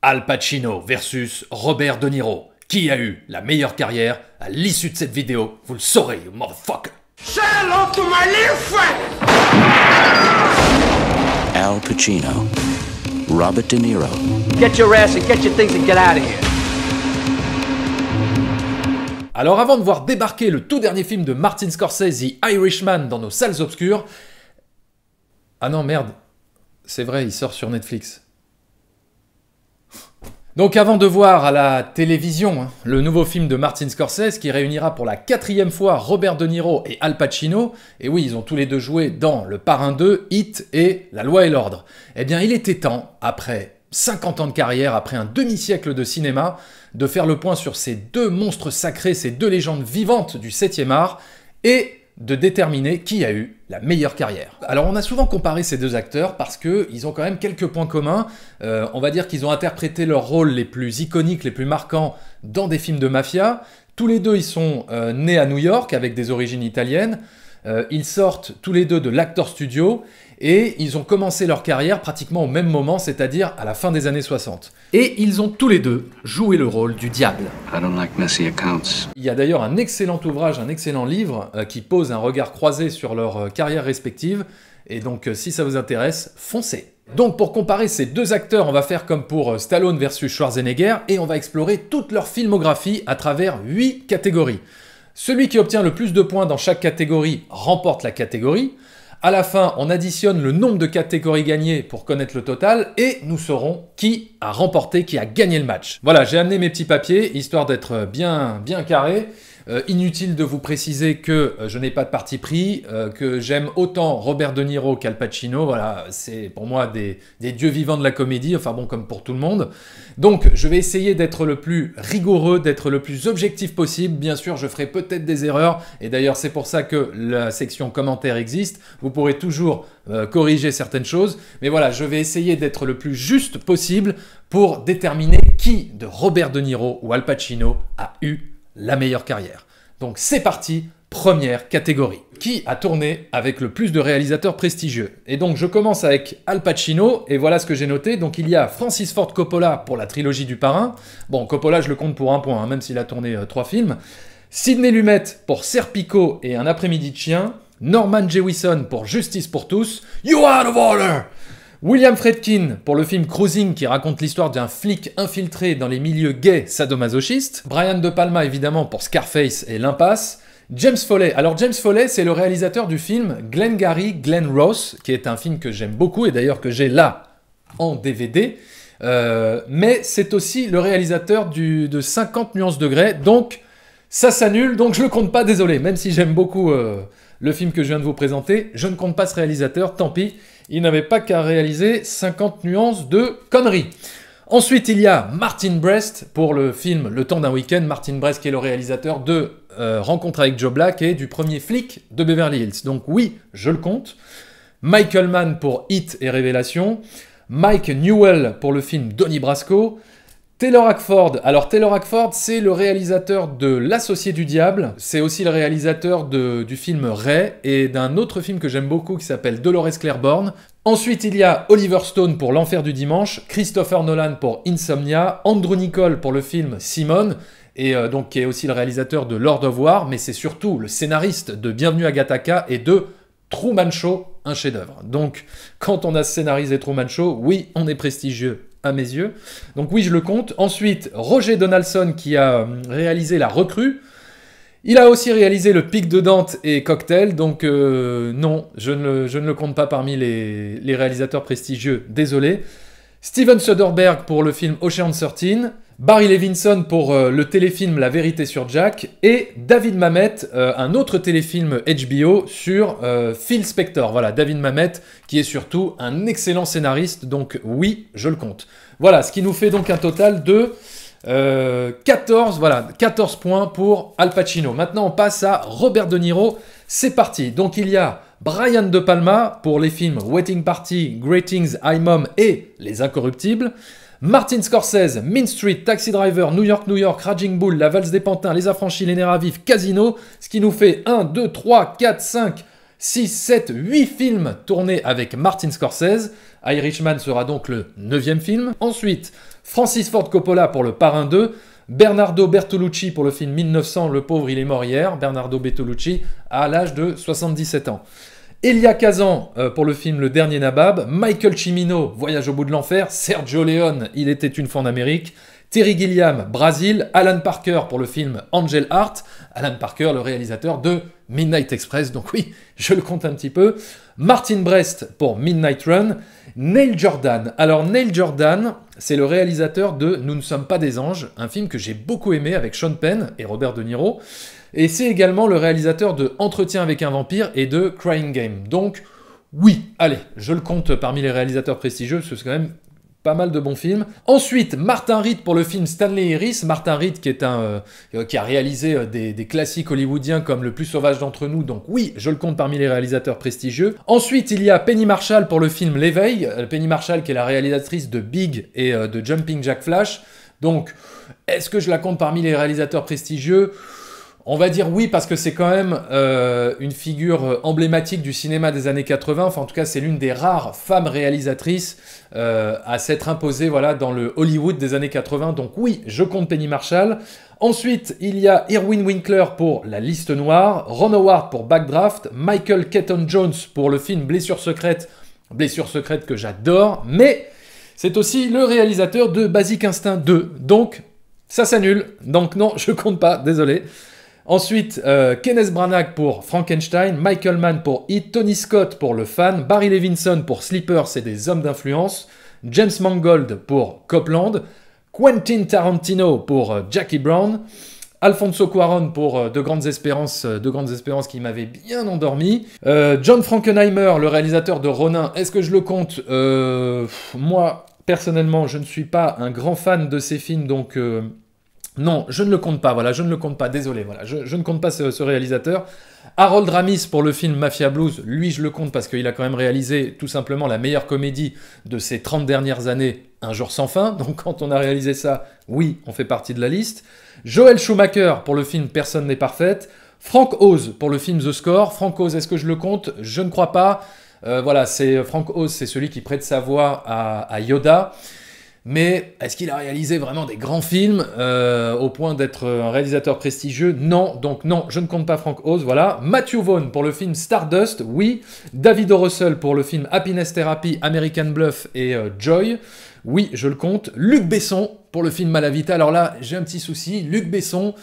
Al Pacino versus Robert De Niro. Qui a eu la meilleure carrière? À l'issue de cette vidéo, vous le saurez, you motherfucker. Say hello to my little friend! Al Pacino, Robert De Niro. Get your ass and get your things and get out of here. Alors avant de voir débarquer le tout dernier film de Martin Scorsese, Irishman, dans nos salles obscures... Ah non, merde. C'est vrai, il sort sur Netflix. Donc avant de voir à la télévision le nouveau film de Martin Scorsese qui réunira pour la 4e fois Robert De Niro et Al Pacino, et oui, ils ont tous les deux joué dans Le Parrain 2, Hit et La Loi et l'Ordre, eh bien il était temps, après 50 ans de carrière, après un demi-siècle de cinéma, de faire le point sur ces deux monstres sacrés, ces deux légendes vivantes du 7e art, et de déterminer qui a eu la meilleure carrière. Alors on a souvent comparé ces deux acteurs parce qu'ils ont quand même quelques points communs. On va dire qu'ils ont interprété leurs rôles les plus iconiques, les plus marquants dans des films de mafia. Tous les deux ils sont nés à New York avec des origines italiennes. Ils sortent tous les deux de l'Actor Studio et ils ont commencé leur carrière pratiquement au même moment, c'est-à-dire à la fin des années 60. Et ils ont tous les deux joué le rôle du diable. I don't like messy accounts. Il y a d'ailleurs un excellent ouvrage, un excellent livre qui pose un regard croisé sur leurs carrières respectives. Et donc si ça vous intéresse, foncez. Donc pour comparer ces deux acteurs, on va faire comme pour Stallone versus Schwarzenegger et on va explorer toute leur filmographie à travers 8 catégories. Celui qui obtient le plus de points dans chaque catégorie remporte la catégorie. À la fin, on additionne le nombre de catégories gagnées pour connaître le total et nous saurons qui a remporté, qui a gagné le match. Voilà, j'ai amené mes petits papiers, histoire d'être bien carré. Inutile de vous préciser que je n'ai pas de parti pris, que j'aime autant Robert De Niro qu'Al Pacino. Voilà, c'est pour moi des dieux vivants de la comédie, enfin bon, comme pour tout le monde. Donc, je vais essayer d'être le plus rigoureux, d'être le plus objectif possible. Bien sûr, je ferai peut-être des erreurs, et d'ailleurs, c'est pour ça que la section commentaires existe. Vous pourrez toujours corriger certaines choses, mais voilà, je vais essayer d'être le plus juste possible pour déterminer qui de Robert De Niro ou Al Pacino a eu la meilleure carrière. Donc c'est parti, première catégorie. Qui a tourné avec le plus de réalisateurs prestigieux? Et donc je commence avec Al Pacino, et voilà ce que j'ai noté. Donc il y a Francis Ford Coppola pour la trilogie du Parrain. Bon, Coppola je le compte pour un point, même s'il a tourné 3 films. Sidney Lumet pour Serpico et Un après-midi de chien. Norman Jewison pour Justice pour tous. You are out of order! William Friedkin pour le film Cruising qui raconte l'histoire d'un flic infiltré dans les milieux gays sadomasochistes. Brian De Palma évidemment pour Scarface et L'Impasse. James Foley. Alors James Foley c'est le réalisateur du film Glengarry Glen Ross qui est un film que j'aime beaucoup et d'ailleurs que j'ai là en DVD. Mais c'est aussi le réalisateur de 50 nuances degrés, donc ça s'annule, donc je le compte pas, désolé. Même si j'aime beaucoup le film que je viens de vous présenter, je ne compte pas ce réalisateur, tant pis. Il n'avait pas qu'à réaliser 50 nuances de conneries. Ensuite, il y a Martin Brest pour le film Le temps d'un week-end. Martin Brest qui est le réalisateur de Rencontre avec Joe Black et du premier flic de Beverly Hills. Donc oui, je le compte. Michael Mann pour Hit et Révélation. Mike Newell pour le film Donnie Brasco. Taylor Hackford. Alors Taylor Hackford, c'est le réalisateur de L'Associé du Diable. C'est aussi le réalisateur du film Ray et d'un autre film que j'aime beaucoup qui s'appelle Dolores Claiborne. Ensuite, il y a Oliver Stone pour L'Enfer du Dimanche, Christopher Nolan pour Insomnia, Andrew Niccol pour le film Simone, et donc qui est aussi le réalisateur de Lord of War, mais c'est surtout le scénariste de Bienvenue à Gattaca et de Truman Show, un chef-d'œuvre. Donc, quand on a scénarisé Truman Show, oui, on est prestigieux à mes yeux. Donc oui, je le compte. Ensuite, Roger Donaldson qui a réalisé La Recrue. Il a aussi réalisé Le Pic de Dante et Cocktail. Donc non, je ne le compte pas parmi les réalisateurs prestigieux. Désolé. Steven Soderbergh pour le film Ocean's 13. Barry Levinson pour le téléfilm La Vérité sur Jack. Et David Mamet, un autre téléfilm HBO sur Phil Spector. Voilà, David Mamet qui est surtout un excellent scénariste. Donc oui, je le compte. Voilà, ce qui nous fait donc un total de 14 points pour Al Pacino. Maintenant, on passe à Robert De Niro. C'est parti. Donc il y a Brian De Palma pour les films Wedding Party, Greetings, I Mom et Les Incorruptibles. Martin Scorsese, Mean Street, Taxi Driver, New York, New York, Raging Bull, La Valse des Pantins, Les Affranchis, Les Nerfs à Vif, Casino, ce qui nous fait 1, 2, 3, 4, 5, 6, 7, 8 films tournés avec Martin Scorsese. Irishman sera donc le 9e film. Ensuite, Francis Ford Coppola pour Le Parrain 2, Bernardo Bertolucci pour le film 1900, le pauvre il est mort hier, Bernardo Bertolucci à l'âge de 77 ans. Elia Kazan pour le film Le Dernier Nabab, Michael Cimino, Voyage au bout de l'enfer, Sergio Leone, Il était une fois en Amérique, Terry Gilliam, Brésil, Alan Parker pour le film Angel Heart, Alan Parker, le réalisateur de Midnight Express, donc oui, je le compte un petit peu, Martin Brest pour Midnight Run, Neil Jordan. Alors Neil Jordan, c'est le réalisateur de Nous ne sommes pas des anges, un film que j'ai beaucoup aimé avec Sean Penn et Robert De Niro, et c'est également le réalisateur de Entretien avec un vampire et de Crying Game. Donc oui, allez, je le compte parmi les réalisateurs prestigieux, parce que c'est quand même pas mal de bons films. Ensuite, Martin Ritt pour le film Stanley Iris. Martin Ritt qui a réalisé des classiques hollywoodiens comme Le plus sauvage d'entre nous. Donc oui, je le compte parmi les réalisateurs prestigieux. Ensuite, il y a Penny Marshall pour le film L'éveil. Penny Marshall qui est la réalisatrice de Big et de Jumping Jack Flash. Donc, est-ce que je la compte parmi les réalisateurs prestigieux ? On va dire oui parce que c'est quand même une figure emblématique du cinéma des années 80. Enfin, en tout cas, c'est l'une des rares femmes réalisatrices à s'être imposée voilà, dans le Hollywood des années 80. Donc oui, je compte Penny Marshall. Ensuite, il y a Irwin Winkler pour La Liste Noire, Ron Howard pour Backdraft, Michael Keaton-Jones pour le film Blessure secrète que j'adore, mais c'est aussi le réalisateur de Basic Instinct 2. Donc, ça s'annule. Donc non, je compte pas, désolé. Ensuite, Kenneth Branagh pour Frankenstein, Michael Mann pour It, Tony Scott pour Le Fan, Barry Levinson pour Sleepers et des hommes d'influence, James Mangold pour Copland, Quentin Tarantino pour Jackie Brown, Alfonso Cuarón pour De Grandes Espérances qui m'avait bien endormi, John Frankenheimer, le réalisateur de Ronin, est-ce que je le compte ? Moi, personnellement, je ne suis pas un grand fan de ces films, donc... non, je ne le compte pas, voilà, je ne le compte pas, désolé, voilà, je ne compte pas ce réalisateur. Harold Ramis pour le film Mafia Blues, lui je le compte parce qu'il a quand même réalisé tout simplement la meilleure comédie de ces 30 dernières années, Un jour sans fin, donc quand on a réalisé ça, oui, on fait partie de la liste. Joel Schumacher pour le film Personne n'est parfaite. Frank Oz pour le film The Score. Frank Oz, est-ce que je le compte ? Je ne crois pas. Voilà, Frank Oz, c'est celui qui prête sa voix à Yoda. Mais est-ce qu'il a réalisé vraiment des grands films au point d'être un réalisateur prestigieux ? Non, donc non, je ne compte pas Frank Oz, voilà. Matthew Vaughn pour le film Stardust, oui. David O. Russell pour le film Happiness Therapy, American Bluff et Joy, oui, je le compte. Luc Besson pour le film Malavita, alors là, j'ai un petit souci, Luc Besson...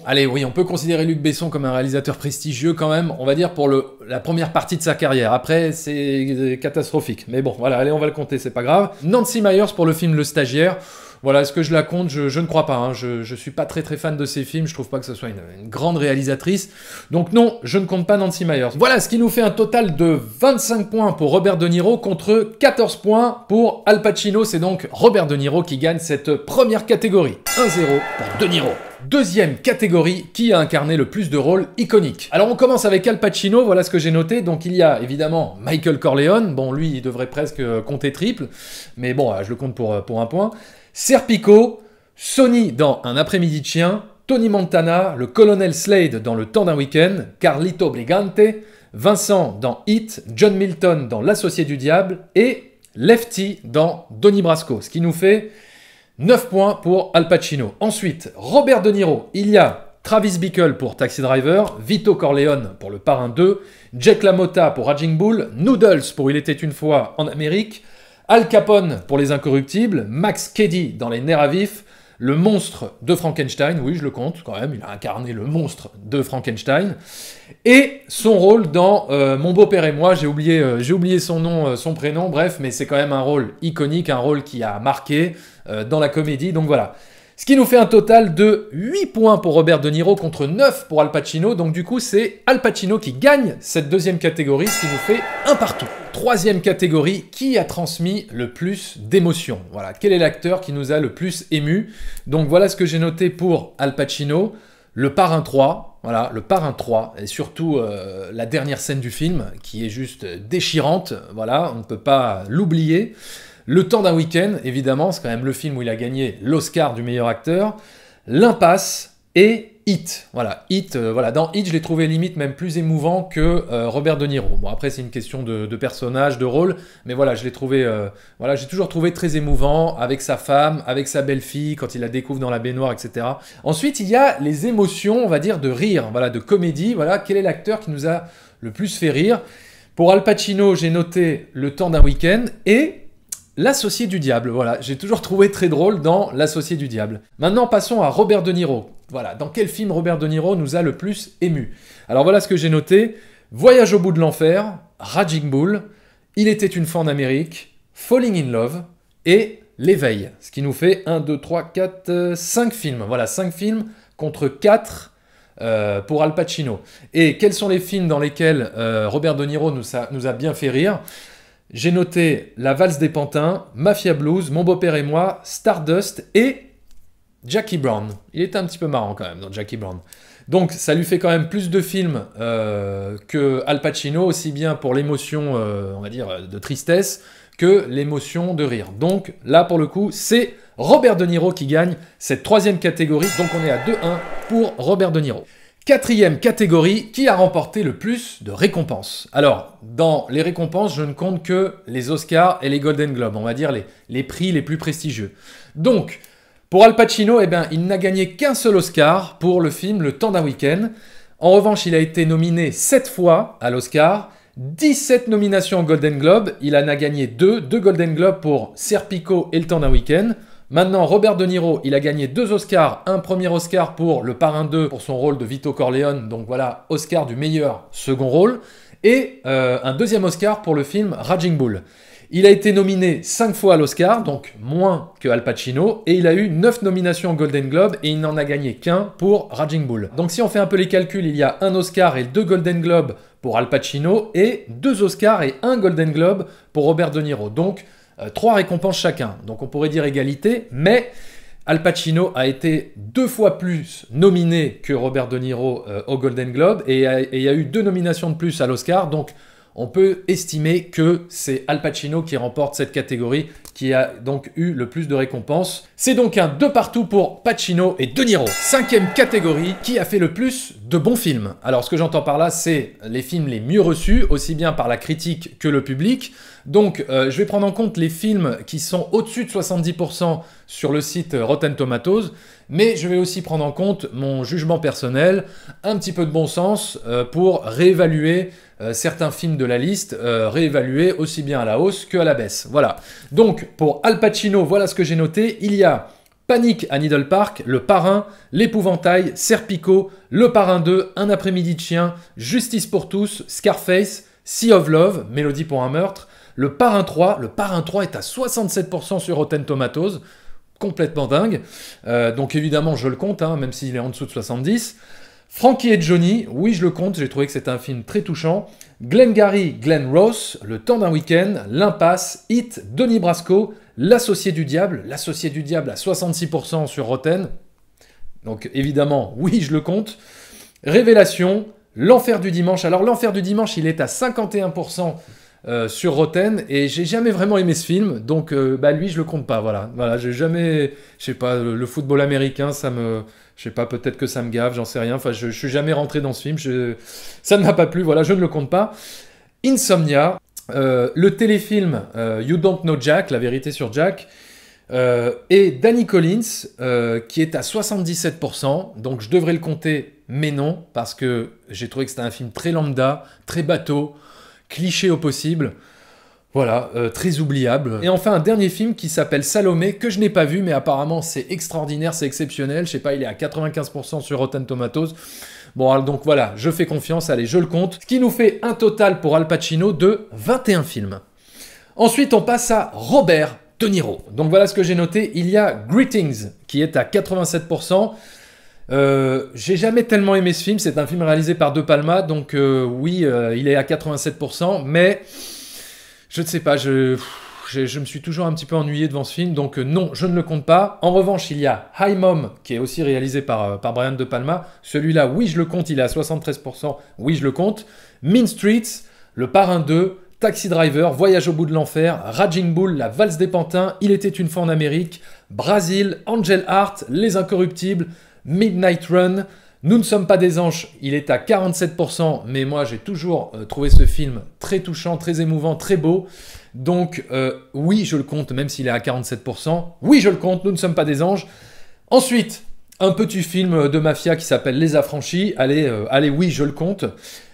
Allez, oui, on peut considérer Luc Besson comme un réalisateur prestigieux quand même, on va dire pour la première partie de sa carrière. Après, c'est catastrophique. Mais bon, voilà, allez, on va le compter, c'est pas grave. Nancy Meyers pour le film Le Stagiaire. Voilà, est-ce que je la compte ? Je ne crois pas. Hein. Je suis pas très fan de ces films. Je trouve pas que ce soit une grande réalisatrice. Donc non, je ne compte pas Nancy Meyers. Voilà, ce qui nous fait un total de 25 points pour Robert De Niro contre 14 points pour Al Pacino. C'est donc Robert De Niro qui gagne cette première catégorie. 1-0 pour De Niro. Deuxième catégorie, qui a incarné le plus de rôles iconiques. Alors on commence avec Al Pacino, voilà ce que j'ai noté. Donc il y a évidemment Michael Corleone, bon lui il devrait presque compter triple, mais bon je le compte pour un point. Serpico, Sonny dans Un après-midi de chien, Tony Montana, le colonel Slade dans Le temps d'un week-end, Carlito Brigante, Vincent dans Hit, John Milton dans L'associé du diable et Lefty dans Donnie Brasco, ce qui nous fait 9 points pour Al Pacino. Ensuite, Robert De Niro, il y a Travis Bickle pour Taxi Driver, Vito Corleone pour Le Parrain 2, Jack LaMotta pour Raging Bull, Noodles pour Il était une fois en Amérique, Al Capone pour Les Incorruptibles, Max Cady dans Les Nerfs à vif, le monstre de Frankenstein, oui je le compte quand même, il a incarné le monstre de Frankenstein, et son rôle dans Mon beau-père et moi, j'ai oublié son nom, son prénom, bref, mais c'est quand même un rôle iconique, un rôle qui a marqué dans la comédie, donc voilà. Ce qui nous fait un total de 8 points pour Robert De Niro contre 9 pour Al Pacino, donc du coup c'est Al Pacino qui gagne cette deuxième catégorie, ce qui nous fait un partout. Troisième catégorie, qui a transmis le plus d'émotions ? Voilà, quel est l'acteur qui nous a le plus ému ? Donc voilà ce que j'ai noté pour Al Pacino, Le Parrain 3, voilà, Le Parrain 3, et surtout la dernière scène du film, qui est juste déchirante, voilà, on ne peut pas l'oublier. Le temps d'un week-end, évidemment, c'est quand même le film où il a gagné l'Oscar du meilleur acteur. L'Impasse, et Hit. Voilà, Hit, voilà. Dans Hit, je l'ai trouvé limite même plus émouvant que Robert De Niro. Bon, après, c'est une question de personnage, de rôle, mais voilà, je l'ai trouvé, voilà, j'ai toujours trouvé très émouvant avec sa femme, avec sa belle-fille, quand il la découvre dans la baignoire, etc. Ensuite, il y a les émotions, on va dire, de rire, voilà, de comédie. Voilà, quel est l'acteur qui nous a le plus fait rire? Pour Al Pacino, j'ai noté Le temps d'un week-end et L'Associé du diable. Voilà, j'ai toujours trouvé très drôle dans L'Associé du diable. Maintenant, passons à Robert De Niro. Voilà, dans quel film Robert De Niro nous a le plus ému? Alors voilà ce que j'ai noté. Voyage au bout de l'enfer, Raging Bull, Il était une fois en Amérique, Falling in Love et L'éveil. Ce qui nous fait 1, 2, 3, 4, 5 films. Voilà, 5 films contre 4 pour Al Pacino. Et quels sont les films dans lesquels Robert De Niro nous a bien fait rire? J'ai noté La valse des pantins, Mafia Blues, Mon beau-père et moi, Stardust et Jackie Brown. Il était un petit peu marrant quand même dans Jackie Brown. Donc ça lui fait quand même plus de films que Al Pacino, aussi bien pour l'émotion, on va dire, de tristesse, que l'émotion de rire. Donc là, pour le coup, c'est Robert De Niro qui gagne cette 3e catégorie. Donc on est à 2-1 pour Robert De Niro. 4e catégorie, qui a remporté le plus de récompenses? Alors, dans les récompenses, je ne compte que les Oscars et les Golden Globes, on va dire les prix les plus prestigieux. Donc, pour Al Pacino, eh bien, il n'a gagné qu'un seul Oscar pour le film Le temps d'un week-end. En revanche, il a été nominé 7 fois à l'Oscar, 17 nominations au Golden Globe, il en a gagné 2 Golden Globes pour Serpico et Le temps d'un week-end. Maintenant, Robert De Niro, il a gagné 2 Oscars, un premier Oscar pour Le Parrain 2 pour son rôle de Vito Corleone, donc voilà, Oscar du meilleur second rôle, et un 2e Oscar pour le film Raging Bull. Il a été nominé 5 fois à l'Oscar, donc moins que Al Pacino, et il a eu 9 nominations au Golden Globe, et il n'en a gagné qu'un pour Raging Bull. Donc si on fait un peu les calculs, il y a 1 Oscar et 2 Golden Globes pour Al Pacino, et 2 Oscars et 1 Golden Globe pour Robert De Niro. Donc 3 récompenses chacun. Donc on pourrait dire égalité, mais Al Pacino a été 2 fois plus nominé que Robert De Niro au Golden Globe, et il y a eu 2 nominations de plus à l'Oscar, donc on peut estimer que c'est Al Pacino qui remporte cette catégorie, qui a donc eu le plus de récompenses. C'est donc un 2 partout pour Pacino et De Niro. 5e catégorie, qui a fait le plus de bons films? Alors ce que j'entends par là, c'est les films les mieux reçus, aussi bien par la critique que le public. Donc je vais prendre en compte les films qui sont au-dessus de 70% sur le site Rotten Tomatoes, mais je vais aussi prendre en compte mon jugement personnel, un petit peu de bon sens pour réévaluer certains films de la liste, réévaluer aussi bien à la hausse qu'à la baisse. Voilà. Donc pour Al Pacino, voilà ce que j'ai noté. Il y a Panique à Needle Park, Le Parrain, L'Épouvantail, Serpico, Le Parrain 2, Un après-midi de chien, Justice pour tous, Scarface, Sea of Love, Mélodie pour un meurtre, Le Parrain 3. Le Parrain 3 est à 67% sur Rotten Tomatoes, complètement dingue. Donc évidemment, je le compte, hein, même s'il est en dessous de 70. Frankie et Johnny, oui, je le compte, j'ai trouvé que c'était un film très touchant. Glengarry Glen Ross, Le temps d'un week-end, L'Impasse, Hit, Donnie Brasco, L'Associé du diable à 66% sur Rotten. Donc évidemment, oui, je le compte. Révélation, L'Enfer du dimanche. Alors L'Enfer du dimanche, il est à 51% sur Rotten, et j'ai jamais vraiment aimé ce film, donc lui je le compte pas, voilà, j'ai jamais, je sais pas, le football américain, ça me, je sais pas, peut-être que ça me gave, j'en sais rien, enfin je suis jamais rentré dans ce film, ça ne m'a pas plu, voilà, je ne le compte pas. Insomnia, le téléfilm You Don't Know Jack, la vérité sur Jack, et Danny Collins, qui est à 77%, donc je devrais le compter, mais non, parce que j'ai trouvé que c'était un film très lambda, très bateau, cliché au possible, voilà, très oubliable. Et enfin, un dernier film qui s'appelle Salomé, que je n'ai pas vu, mais apparemment c'est extraordinaire, c'est exceptionnel, je sais pas, il est à 95% sur Rotten Tomatoes. Bon, donc voilà, je fais confiance, allez, je le compte. Ce qui nous fait un total pour Al Pacino de 21 films. Ensuite, on passe à Robert De Niro. Donc voilà ce que j'ai noté, il y a Greetings, qui est à 87%. J'ai jamais tellement aimé ce film, c'est un film réalisé par De Palma, donc oui, il est à 87%, mais je ne sais pas, je me suis toujours un petit peu ennuyé devant ce film, donc non, je ne le compte pas. En revanche, il y a Hi Mom, qui est aussi réalisé par Brian De Palma, celui-là, oui, je le compte, il est à 73%, oui, je le compte. Mean Streets, Le Parrain 2, Taxi Driver, Voyage au bout de l'enfer, Raging Bull, La valse des pantins, Il était une fois en Amérique, Brasil, Angel Heart, Les Incorruptibles, Midnight Run. Nous ne sommes pas des anges, il est à 47%, mais moi j'ai toujours trouvé ce film très touchant, très émouvant, très beau. Donc oui, je le compte, même s'il est à 47%. Oui, je le compte, nous ne sommes pas des anges. Ensuite, un petit film de mafia qui s'appelle Les Affranchis. Allez, oui, je le compte.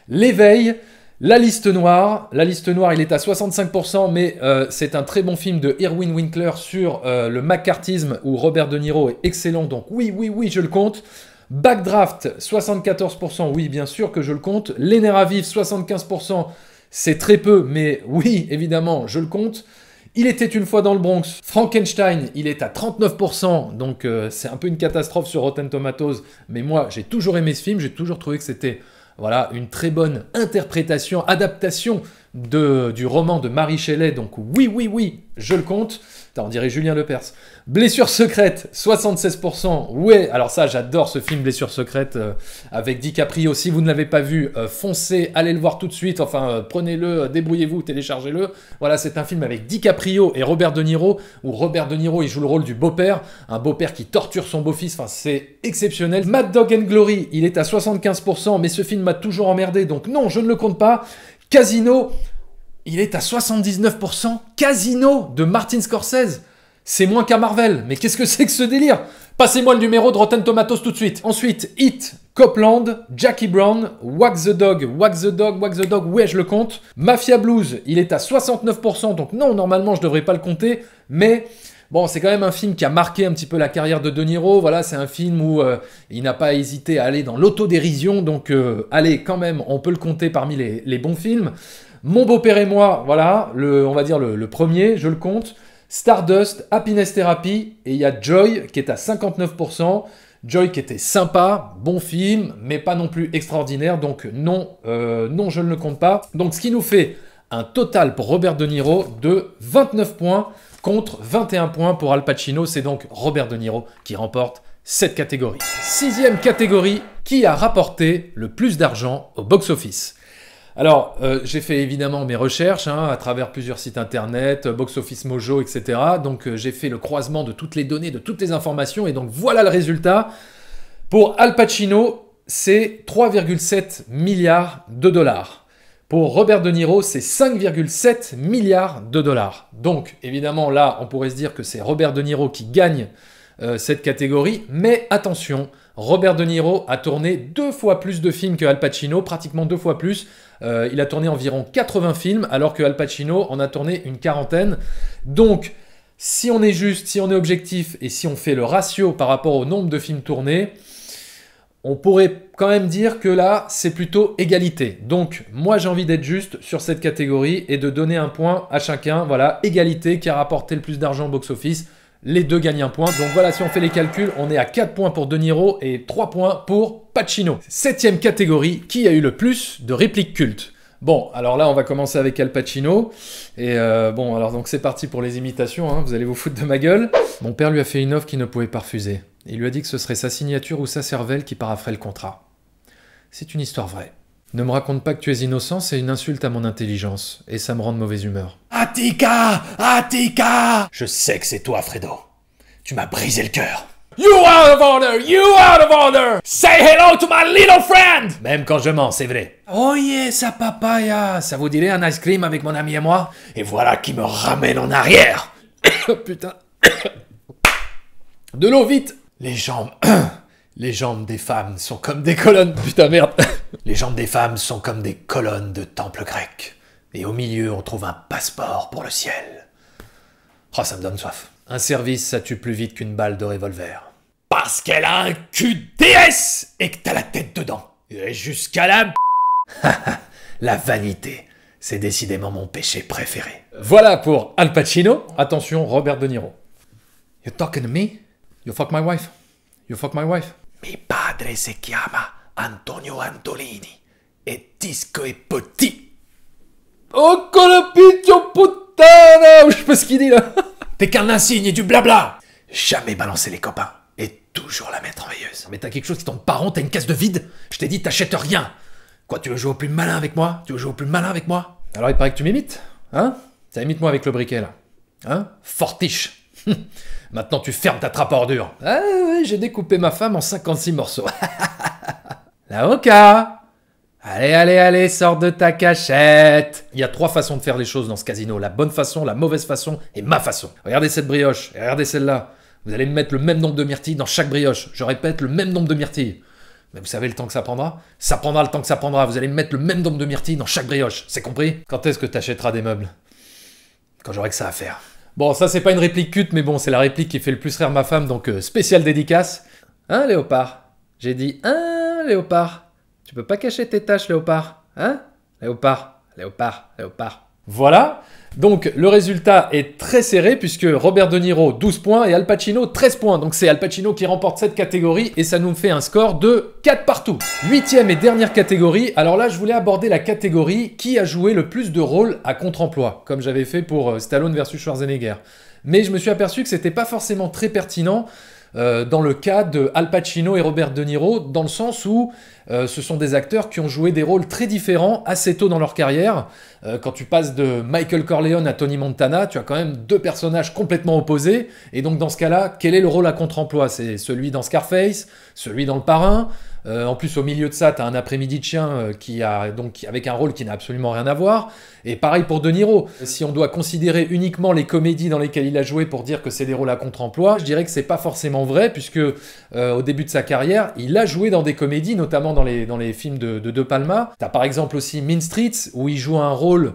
L'éveil, La Liste Noire. La Liste Noire, il est à 65%, mais c'est un très bon film de Irwin Winkler sur le McCarthyisme où Robert De Niro est excellent. Donc oui, je le compte. Backdraft, 74%, oui, bien sûr que je le compte. Les Nerfs à vif, 75%, c'est très peu, mais oui, évidemment, je le compte. Il était une fois dans le Bronx. Frankenstein, il est à 39%, donc c'est un peu une catastrophe sur Rotten Tomatoes, mais moi, j'ai toujours aimé ce film, j'ai toujours trouvé que c'était voilà, une très bonne interprétation, adaptation du roman de Mary Shelley, donc oui, je le compte. On dirait Julien Lepers. Blessure secrète, 76%. Ouais, alors ça, j'adore ce film Blessure secrète avec DiCaprio. Si vous ne l'avez pas vu, foncez, allez le voir tout de suite. Enfin, prenez-le, débrouillez-vous, téléchargez-le. Voilà, c'est un film avec DiCaprio et Robert De Niro, où Robert De Niro, il joue le rôle du beau-père, un beau-père qui torture son beau-fils. Enfin, c'est exceptionnel. Mad Dog and Glory, il est à 75%, mais ce film m'a toujours emmerdé, donc non, je ne le compte pas. Casino, il est à 79%. Casino de Martin Scorsese. C'est moins qu'à Marvel. Mais qu'est-ce que c'est que ce délire? Passez-moi le numéro de Rotten Tomatoes tout de suite. Ensuite, Hit, Copland, Jackie Brown, Wag the Dog. Ouais, je le compte. Mafia Blues, il est à 69%. Donc non, normalement, je devrais pas le compter. Mais bon, c'est quand même un film qui a marqué un petit peu la carrière de De Niro. Voilà, c'est un film où il n'a pas hésité à aller dans l'autodérision. Donc allez, quand même, on peut le compter parmi les bons films. Mon beau-père et moi, voilà, on va dire le premier, je le compte. Stardust, Happiness Therapy, et il y a Joy qui est à 59%. Joy qui était sympa, bon film, mais pas non plus extraordinaire, donc non, je ne le compte pas. Donc ce qui nous fait un total pour Robert De Niro de 29 points contre 21 points pour Al Pacino. C'est donc Robert De Niro qui remporte cette catégorie. Sixième catégorie, qui a rapporté le plus d'argent au box-office? Alors, j'ai fait évidemment mes recherches à travers plusieurs sites internet, Box Office Mojo, etc. Donc, j'ai fait le croisement de toutes les données, de toutes les informations. Et donc, voilà le résultat. Pour Al Pacino, c'est 3,7 milliards de dollars. Pour Robert De Niro, c'est 5,7 milliards de dollars. Donc, évidemment, là, on pourrait se dire que c'est Robert De Niro qui gagne cette catégorie. Mais attention, Robert De Niro a tourné 2 fois plus de films que Al Pacino, pratiquement 2 fois plus. Il a tourné environ 80 films, alors que Al Pacino en a tourné une quarantaine. Donc, si on est juste, si on est objectif, et si on fait le ratio par rapport au nombre de films tournés, on pourrait quand même dire que là, c'est plutôt égalité. Donc, moi, j'ai envie d'être juste sur cette catégorie et de donner un point à chacun. Voilà, égalité, qui a rapporté le plus d'argent au box-office. Les deux gagnent un point. Donc voilà, si on fait les calculs, on est à 4 points pour De Niro et 3 points pour Pacino. Septième catégorie, qui a eu le plus de répliques cultes? Bon, alors là, on va commencer avec Al Pacino. Et bon, alors donc c'est parti pour les imitations, vous allez vous foutre de ma gueule. Mon père lui a fait une offre qu'il ne pouvait pas refuser. Il lui a dit que ce serait sa signature ou sa cervelle qui paraphrait le contrat. C'est une histoire vraie. Ne me raconte pas que tu es innocent, c'est une insulte à mon intelligence, et ça me rend de mauvaise humeur. Attica! Attica! Je sais que c'est toi, Fredo. Tu m'as brisé le cœur. You out of order! You out of order! Say hello to my little friend! Même quand je mens, c'est vrai. Oh yeah, sa papaya! Ça vous dirait un ice cream avec mon ami et moi? Et voilà qui me ramène en arrière. Putain. De l'eau, vite! Les jambes des femmes sont comme des colonnes. Putain, merde. Les jambes des femmes sont comme des colonnes de temple grec. Et au milieu, on trouve un passeport pour le ciel. Oh, ça me donne soif. Un service, ça tue plus vite qu'une balle de revolver. Parce qu'elle a un cul DS et que t'as la tête dedans. Et jusqu'à la... La vanité, c'est décidément mon péché préféré. Voilà pour Al Pacino. Attention, Robert De Niro. You talking to me? You fuck my wife. You fuck my wife. Mi padre se chiama Antonio Antolini e Disco è petit. Oh, colapiccio puttana! Je sais pas ce qu'il dit là. T'es qu'un insigne et du blabla. Jamais balancer les copains et toujours la mettre en veilleuse. Mais t'as quelque chose qui tombe pas rond, t'as une caisse de vide. Je t'ai dit t'achètes rien. Quoi, tu veux jouer au plus malin avec moi? Tu veux jouer au plus malin avec moi? Alors il paraît que tu m'imites, Ça imite-moi avec le briquet là. Fortiche. Maintenant tu fermes ta trappe à ordures. Ah ouais, j'ai découpé ma femme en 56 morceaux. La Oka! Allez, sors de ta cachette! Il y a 3 façons de faire les choses dans ce casino. La bonne façon, la mauvaise façon et ma façon. Regardez cette brioche, et regardez celle-là. Vous allez me mettre le même nombre de myrtilles dans chaque brioche. Je répète, le même nombre de myrtilles. Mais vous savez le temps que ça prendra? Ça prendra le temps que ça prendra. Vous allez me mettre le même nombre de myrtilles dans chaque brioche. C'est compris? Quand est-ce que t'achèteras des meubles? Quand j'aurai que ça à faire. Bon, ça c'est pas une réplique culte, mais bon, c'est la réplique qui fait le plus rire ma femme, donc spéciale dédicace. Hein, Léopard? J'ai dit, hein, Léopard? Tu peux pas cacher tes tâches, Léopard? Hein? Léopard. Voilà. Donc, le résultat est très serré puisque Robert De Niro, 12 points et Al Pacino, 13 points. Donc, c'est Al Pacino qui remporte cette catégorie et ça nous fait un score de 4 partout. 8e et dernière catégorie. Alors là, je voulais aborder la catégorie qui a joué le plus de rôles à contre-emploi, comme j'avais fait pour Stallone versus Schwarzenegger. Mais je me suis aperçu que c'était pas forcément très pertinent dans le cas de Al Pacino et Robert De Niro, dans le sens où ce sont des acteurs qui ont joué des rôles très différents assez tôt dans leur carrière. Quand tu passes de Michael Corleone à Tony Montana, tu as quand même 2 personnages complètement opposés. Et donc dans ce cas-là, quel est le rôle à contre-emploi? C'est celui dans Scarface, celui dans Le Parrain. En plus, au milieu de ça, tu as un après-midi de chien avec un rôle qui n'a absolument rien à voir. Et pareil pour De Niro. Si on doit considérer uniquement les comédies dans lesquelles il a joué pour dire que c'est des rôles à contre-emploi, je dirais que c'est pas forcément vrai, puisque au début de sa carrière, il a joué dans des comédies, notamment dans les films de Palma. Tu as par exemple aussi Mean Streets, où il joue un rôle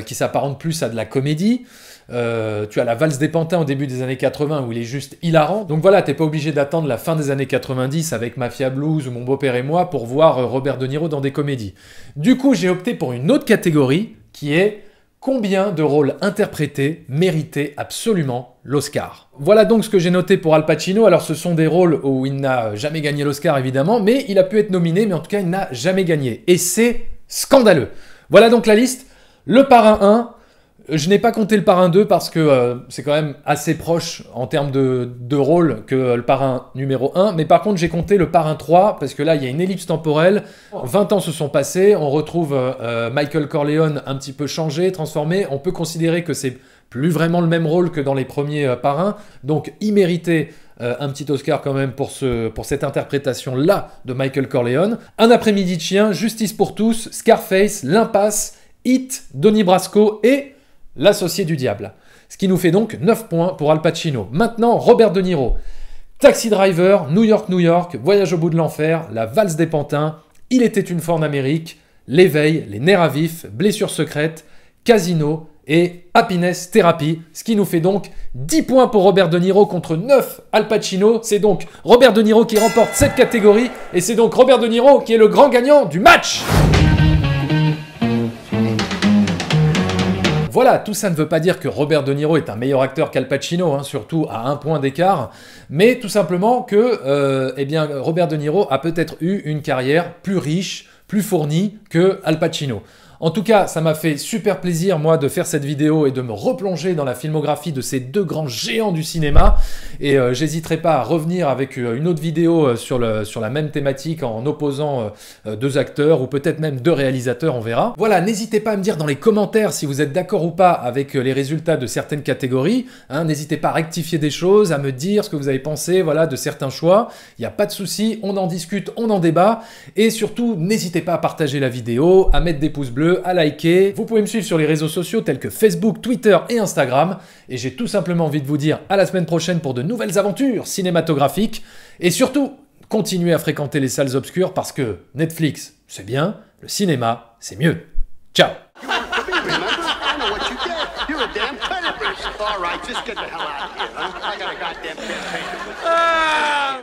qui s'apparente plus à de la comédie. Tu as la valse des pantins au début des années 80 où il est juste hilarant. Donc voilà, t'es pas obligé d'attendre la fin des années 90 avec Mafia Blues ou Mon beau-père et moi pour voir Robert De Niro dans des comédies. Du coup, j'ai opté pour une autre catégorie qui est combien de rôles interprétés méritaient absolument l'Oscar. Voilà donc ce que j'ai noté pour Al Pacino. Alors ce sont des rôles où il n'a jamais gagné l'Oscar évidemment, mais il a pu être nominé, mais en tout cas il n'a jamais gagné. Et c'est scandaleux. Voilà donc la liste. Le Parrain 1. Je n'ai pas compté Le Parrain 2 parce que c'est quand même assez proche en termes de rôle que Le Parrain numéro 1. Mais par contre, j'ai compté Le Parrain 3 parce que là, il y a une ellipse temporelle. 20 ans se sont passés. On retrouve Michael Corleone un petit peu changé, transformé. On peut considérer que c'est plus vraiment le même rôle que dans les premiers Parrains. Donc, il méritait un petit Oscar quand même pour cette interprétation-là de Michael Corleone. Un après-midi de chien, Justice pour tous, Scarface, L'Impasse, Hit, Donnie Brasco et L'associé du diable. Ce qui nous fait donc 9 points pour Al Pacino. Maintenant, Robert De Niro. Taxi Driver, New York, Voyage au bout de l'enfer, La valse des pantins, Il était une fois en Amérique, L'éveil, Les nerfs à vif, Blessure secrète, Casino et Happiness Therapy. Ce qui nous fait donc 10 points pour Robert De Niro contre 9 Al Pacino. C'est donc Robert De Niro qui remporte cette catégorie et c'est donc Robert De Niro qui est le grand gagnant du match. Voilà, tout ça ne veut pas dire que Robert De Niro est un meilleur acteur qu'Al Pacino, hein, surtout à 1 point d'écart, mais tout simplement que Robert De Niro a peut-être eu une carrière plus riche, plus fournie que Al Pacino. En tout cas, ça m'a fait super plaisir, moi, de faire cette vidéo et de me replonger dans la filmographie de ces 2 grands géants du cinéma. Et j'hésiterai pas à revenir avec une autre vidéo sur la même thématique en opposant 2 acteurs ou peut-être même 2 réalisateurs, on verra. Voilà, n'hésitez pas à me dire dans les commentaires si vous êtes d'accord ou pas avec les résultats de certaines catégories. Hein, n'hésitez pas à rectifier des choses, à me dire ce que vous avez pensé voilà, de certains choix. Il n'y a pas de souci, on en discute, on en débat. Et surtout, n'hésitez pas à partager la vidéo, à mettre des pouces bleus, à liker. Vous pouvez me suivre sur les réseaux sociaux tels que Facebook, Twitter et Instagram. Et j'ai tout simplement envie de vous dire à la semaine prochaine pour de nouvelles aventures cinématographiques. Et surtout, continuez à fréquenter les salles obscures parce que Netflix, c'est bien, le cinéma, c'est mieux. Ciao! All right, just get the hell out of here. Huh? I got a goddamn campaign.